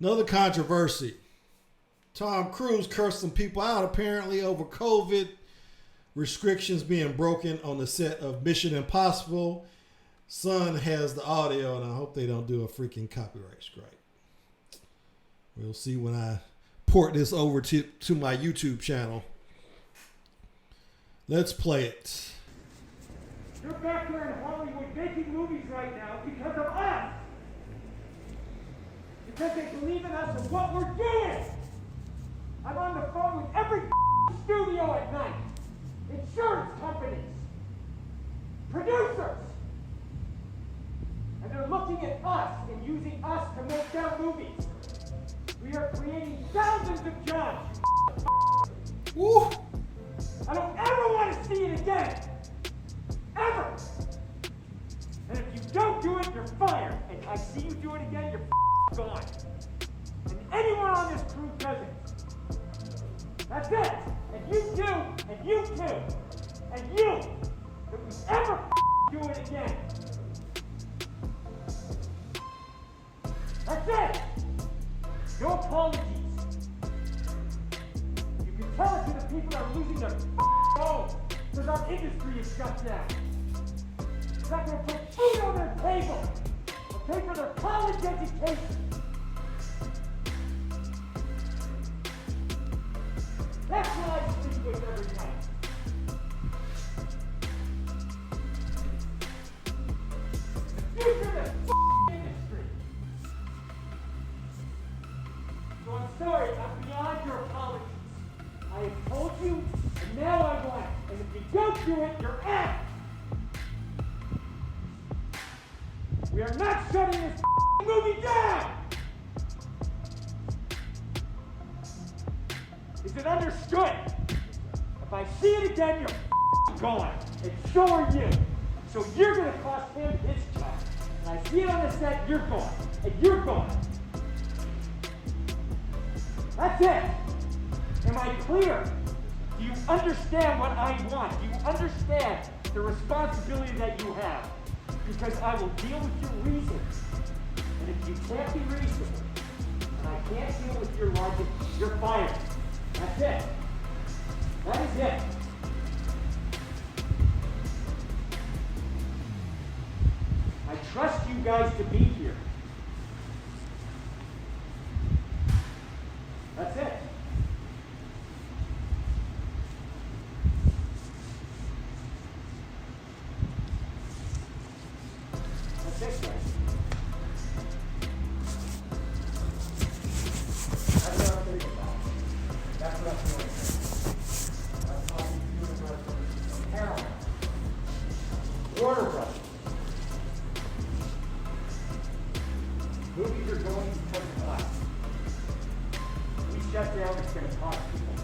Another controversy. Tom Cruise cursed some people out apparently over COVID restrictions being broken on the set of Mission Impossible. Son has the audio, and I hope they don't do a freaking copyright strike. We'll see when I port this over to my YouTube channel. Let's play it. You're back there in Hollywood making movies right now because of us. Because they believe in us and what we're doing. I'm on the phone with every studio at night. Insurance companies. Producers. And they're looking at us and using us to make their movies. We are creating thousands of jobs. Woo! I don't ever want to see it again. Ever. And if you don't do it, you're fired. And I see you do it again, you're gone. And anyone on this crew does it. That's it. And you too, and you too, and you. If we ever do it again. That's it. No apologies. You can tell it to the people that are losing their homes because our industry is shut down. It's not going to put food on their table or pay for their college education. That's what I speak with every night. The future of the industry. So I'm sorry, I'm beyond your apologies. I have told you, and now I want it. And if you don't do it, you're out. We are not shutting this movie down. Is it understood? If I see it again, you're gone. And so are you. So you're going to cost him his job. And I see it on the set, you're gone. And you're gone. That's it. Am I clear? Do you understand what I want? Do you understand the responsibility that you have? Because I will deal with your reasons. And if you can't be reasonable, and I can't deal with your logic, you're fired. That's it. That is it. I trust you guys to be here. That's it. That's it, guys. That's what I'm thinking about. That's what I'm feeling. That's how you do it. Paramount. Warner Brothers. Movies are going because of us. We shut down, it's going to cost people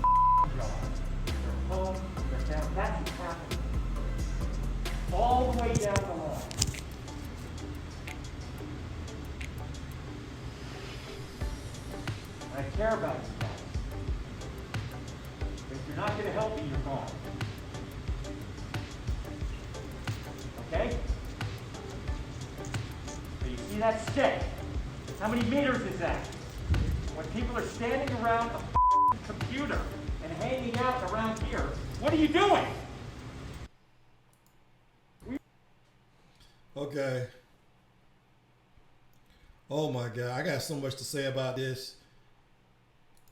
jobs. Their homes, their families. That's what's happening. All the way down the line. I care about you guys. If you're not going to help me, you're gone. Okay? So you see that stick? How many meters is that? When people are standing around a computer and hanging out around here, what are you doing? Okay. Oh my God, I got so much to say about this.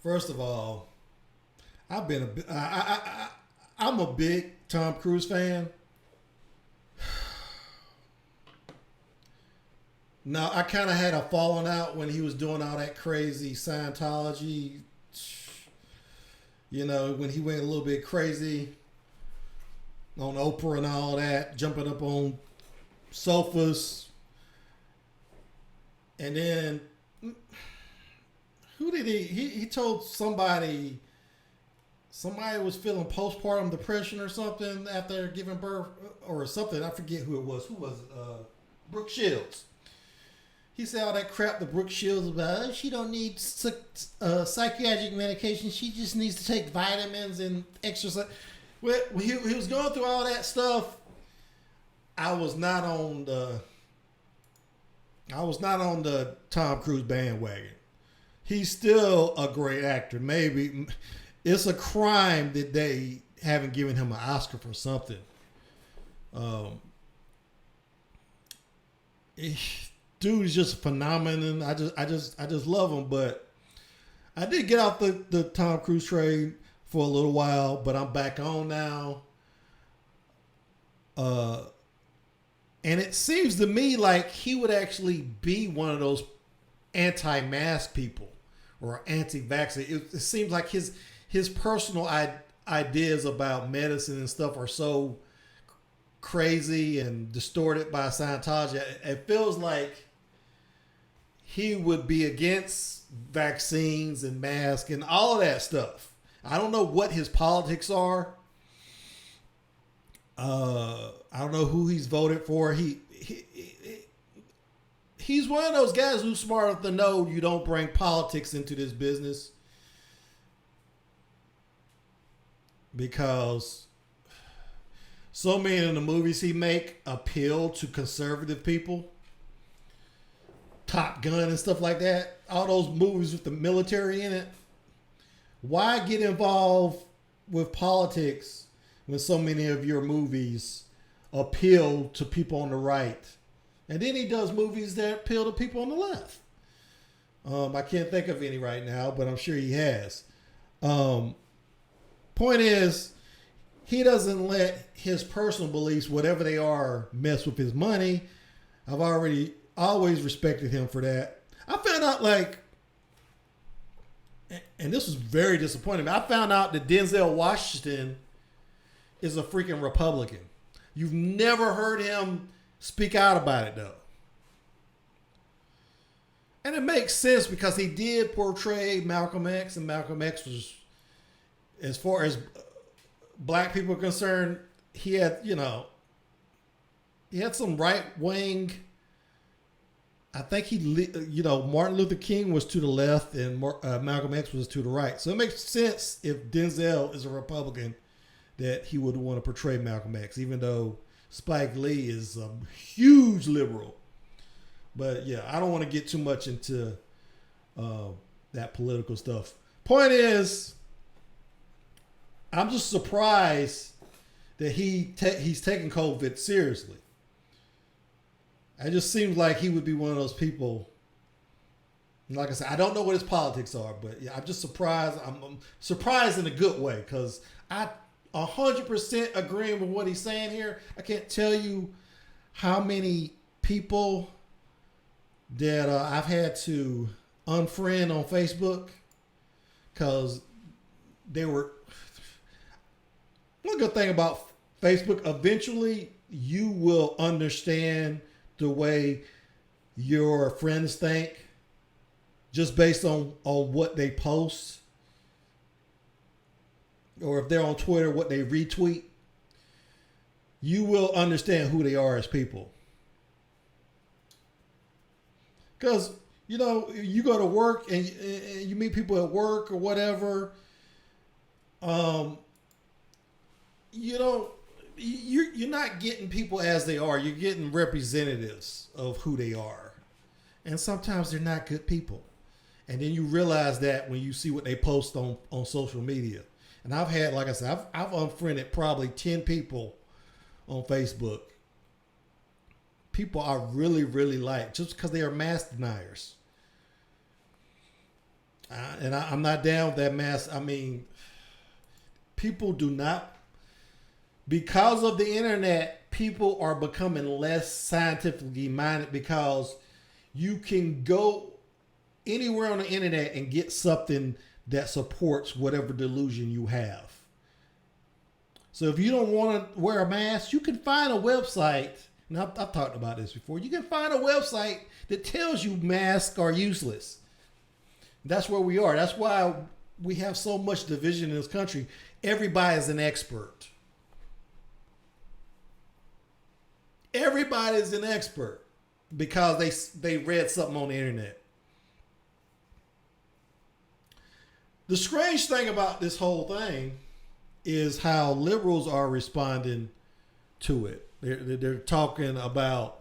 First of all, I'm a big Tom Cruise fan. Now, I kind of had a falling out when he was doing all that crazy Scientology, you know, when he went a little bit crazy on Oprah and all that, jumping up on sofas. And then, who did he told somebody was feeling postpartum depression or something after giving birth or something. I forget who it was. Who was it? Brooke Shields. He said all that crap to Brooke Shields about, oh, she don't need psychiatric medication. She just needs to take vitamins and exercise. Well, he was going through all that stuff. I was not on the Tom Cruise bandwagon. he's still a great actor. Maybe it's a crime that they haven't given him an Oscar for something. Dude is just a phenomenon. I just love him. But I did get off the Tom Cruise train for a little while, but I'm back on now. And it seems to me like he would actually be one of those anti-mask people or anti-vaccine. It seems like his personal ideas about medicine and stuff are so crazy and distorted by Scientology. It feels like he would be against vaccines and masks and all of that stuff. I don't know what his politics are. I don't know who he's voted for. He's one of those guys who's smart enough to know you don't bring politics into this business, because so many of the movies he make appeal to conservative people. Top Gun and stuff like that. All those movies with the military in it. Why get involved with politics when so many of your movies appeal to people on the right? And then he does movies that appeal to people on the left. I can't think of any right now, but I'm sure he has. Point is, he doesn't let his personal beliefs, whatever they are, mess with his money. I've always respected him for that. I found out, and this was very disappointing, I found out that Denzel Washington is a freaking Republican. You've never heard him speak out about it, though. And it makes sense because he did portray Malcolm X, and Malcolm X was, as far as black people are concerned, he had some right wing. I think Martin Luther King was to the left and Malcolm X was to the right. So it makes sense if Denzel is a Republican that he would want to portray Malcolm X, even though Spike Lee is a huge liberal. But yeah, I don't want to get too much into that political stuff. Point is, I'm just surprised that he's taking COVID seriously. It just seems like he would be one of those people. Like I said, I don't know what his politics are, but yeah, I'm just surprised. I'm surprised in a good way, because I 100% agreeing with what he's saying here. I can't tell you how many people that I've had to unfriend on Facebook because they were. One good thing about Facebook, eventually you will understand the way your friends think just based on what they post, or if they're on Twitter, what they retweet. You will understand who they are as people. Because, you go to work and you meet people at work or whatever. You're not getting people as they are. You're getting representatives of who they are. And sometimes they're not good people. And then you realize that when you see what they post on social media. And I've had, like I said, I've unfriended probably 10 people on Facebook. People I really, really like just because they are mask deniers. And I'm not down with that mask. I mean, people do not. Because of the internet, people are becoming less scientifically minded because you can go anywhere on the internet and get something that supports whatever delusion you have. So if you don't want to wear a mask, you can find a website. And I've talked about this before. You can find a website that tells you masks are useless. That's where we are. That's why we have so much division in this country. Everybody is an expert. Everybody's an expert because they read something on the internet. The strange thing about this whole thing is how liberals are responding to it. They're talking about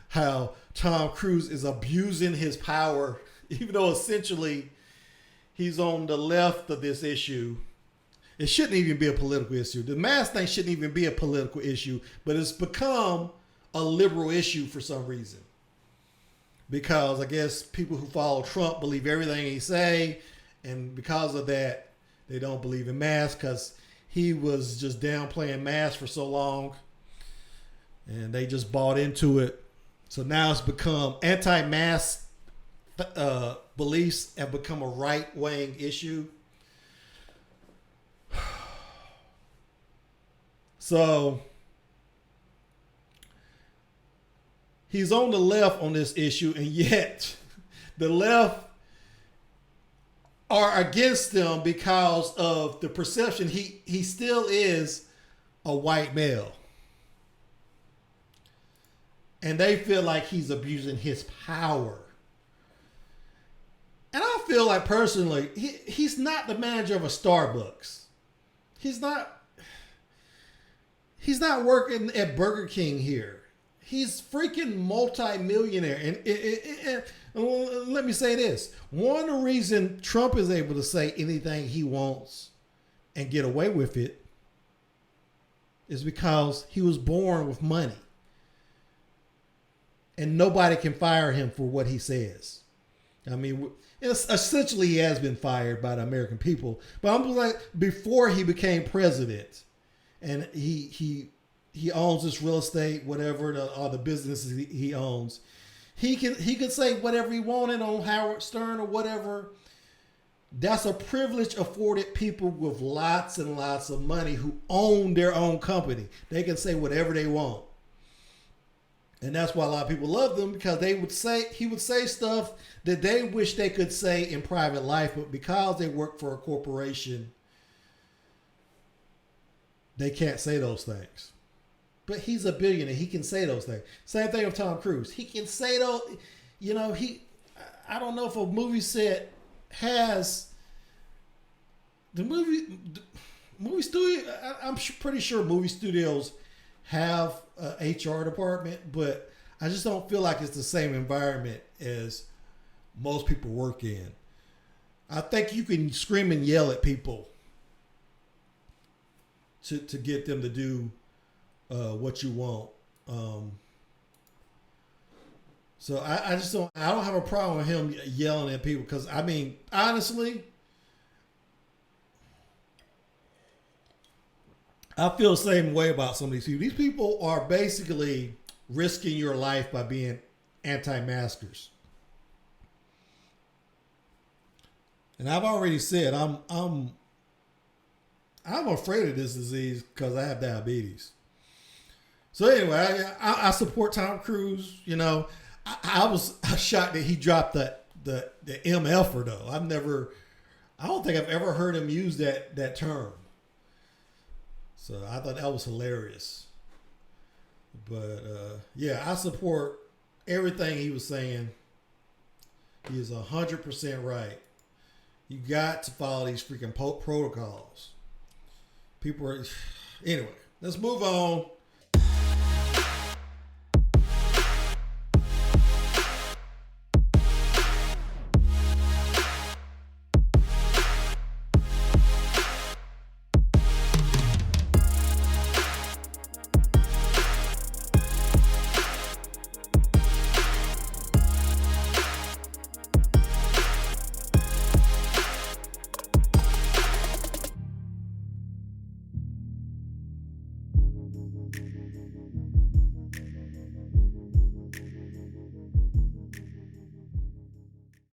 how Tom Cruise is abusing his power, even though essentially he's on the left of this issue. It shouldn't even be a political issue. The mask thing shouldn't even be a political issue, but it's become a liberal issue for some reason. Because I guess people who follow Trump believe everything he say, and because of that, they don't believe in masks because he was just downplaying masks for so long, and they just bought into it. So now it's become anti-mask beliefs have become a right-wing issue. So he's on the left on this issue, and yet the left are against him because of the perception he still is a white male. And they feel like he's abusing his power. And I feel like personally, he's not the manager of a Starbucks. He's not working at Burger King here. He's freaking multi-millionaire. And let me say this. One of the reasons Trump is able to say anything he wants and get away with it is because he was born with money. And nobody can fire him for what he says. I mean, essentially he has been fired by the American people. But I'm like, before he became president, and he owns this real estate, whatever, all the businesses he owns, he could say whatever he wanted on Howard Stern or whatever. That's a privilege afforded people with lots and lots of money who own their own company. They can say whatever they want. And that's why a lot of people love them, because he would say stuff that they wish they could say in private life, but because they work for a corporation, they can't say those things. But he's a billionaire. He can say those things. Same thing with Tom Cruise. He can say those, I don't know if a movie set has the movie studio. I'm pretty sure movie studios have a HR department, but I just don't feel like it's the same environment as most people work in. I think you can scream and yell at people to get them to do what you want. So I don't have a problem with him yelling at people, because I mean, honestly, I feel the same way about some of these people. These people are basically risking your life by being anti-maskers. And I've already said I'm afraid of this disease because I have diabetes. So anyway, I support Tom Cruise. I was shocked that he dropped the MFer though. I don't think I've ever heard him use that term. So I thought that was hilarious. But yeah, I support everything he was saying. He is 100% right. You got to follow these freaking protocols. Anyway, let's move on.